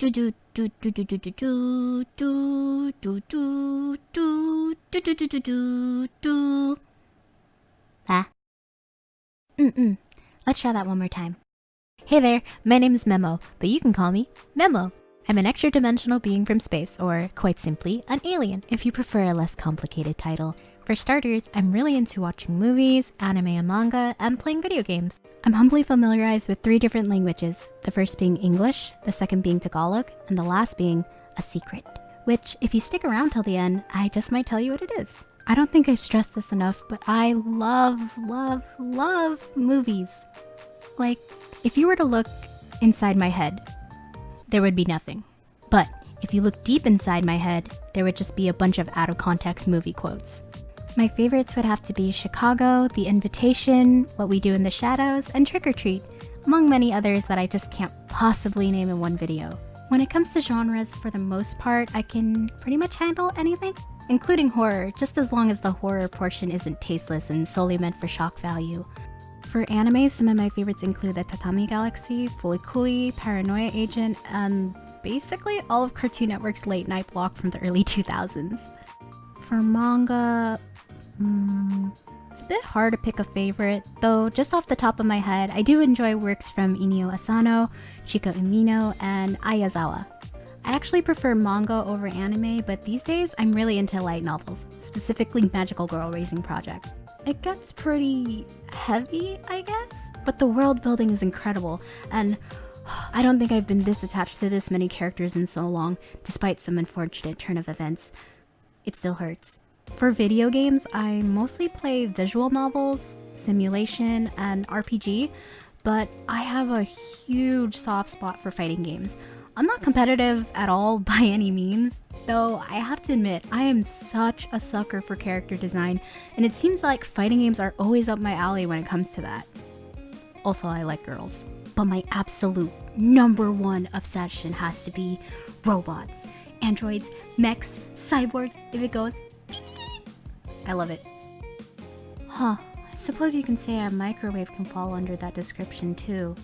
do do do do do do do do do do do do do do do do do. Ah. Let's try that one more time. Hey there, my name is Memo, but you can call me Memo. I'm an extra-dimensional being from space, or quite simply, an alien, if you prefer a less complicated title. For starters, I'm really into watching movies, anime and manga, and playing video games. I'm humbly familiarized with 3 different languages, the first being English, the second being Tagalog, and the last being a secret, which, if you stick around till the end, I just might tell you what it is. I don't think I stressed this enough, but I love movies. Like, if you were to look inside my head, there would be nothing. But if you look deep inside my head, there would just be a bunch of out-of-context movie quotes. My favorites would have to be Chicago, The Invitation, What We Do in the Shadows, and Trick or Treat, among many others that I just can't possibly name in one video. When it comes to genres, for the most part, I can pretty much handle anything, including horror, just as long as the horror portion isn't tasteless and solely meant for shock value. For anime, some of my favorites include the Tatami Galaxy, Fooly Cooly, Paranoia Agent, and basically all of Cartoon Network's late night block from the early 2000s. For manga, it's a bit hard to pick a favorite, though just off the top of my head, I do enjoy works from Inio Asano, Chika Umino, and Ayazawa. I actually prefer manga over anime, but these days I'm really into light novels, specifically Magical Girl Raising Project. It gets pretty heavy, I guess, but the world building is incredible, and I don't think I've been this attached to this many characters in so long, despite some unfortunate turn of events. It still hurts. For video games, I mostly play visual novels, simulation, and RPG, but I have a huge soft spot for fighting games. I'm not competitive at all by any means, though I have to admit I am such a sucker for character design, and it seems like fighting games are always up my alley when it comes to that. Also, I like girls, but my absolute #1 obsession has to be robots, androids, mechs, cyborgs, if it goes. I love it. Huh, I suppose you can say a microwave can fall under that description too.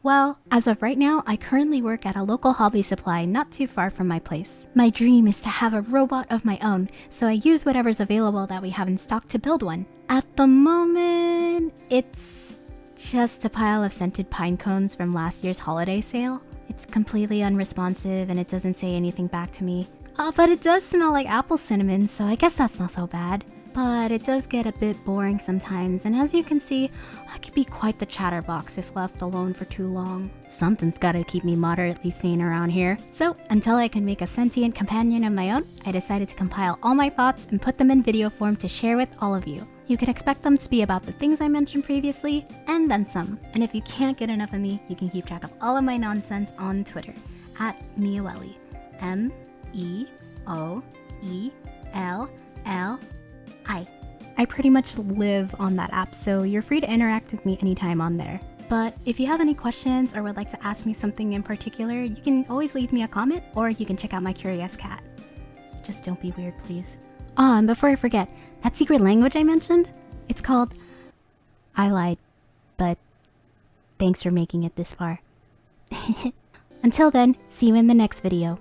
Well, as of right now, I currently work at a local hobby supply not too far from my place. My dream is to have a robot of my own, so I use whatever's available that we have in stock to build one. At the moment, it's just a pile of scented pine cones from last year's holiday sale. It's completely unresponsive and it doesn't say anything back to me. But it does smell like apple cinnamon, so I guess that's not so bad. But it does get a bit boring sometimes, and as you can see, I can be quite the chatterbox if left alone for too long. Something's gotta keep me moderately sane around here. So, until I can make a sentient companion of my own, I decided to compile all my thoughts and put them in video form to share with all of you. You can expect them to be about the things I mentioned previously, and then some. And if you can't get enough of me, you can keep track of all of my nonsense on Twitter, at Meoeli. MEOELLI. I pretty much live on that app, so you're free to interact with me anytime on there. But if you have any questions or would like to ask me something in particular, you can always leave me a comment, or you can check out my curious cat. Just don't be weird, please. Oh, and before I forget, that secret language I mentioned? It's called... I lied, but thanks for making it this far. Until then, see you in the next video.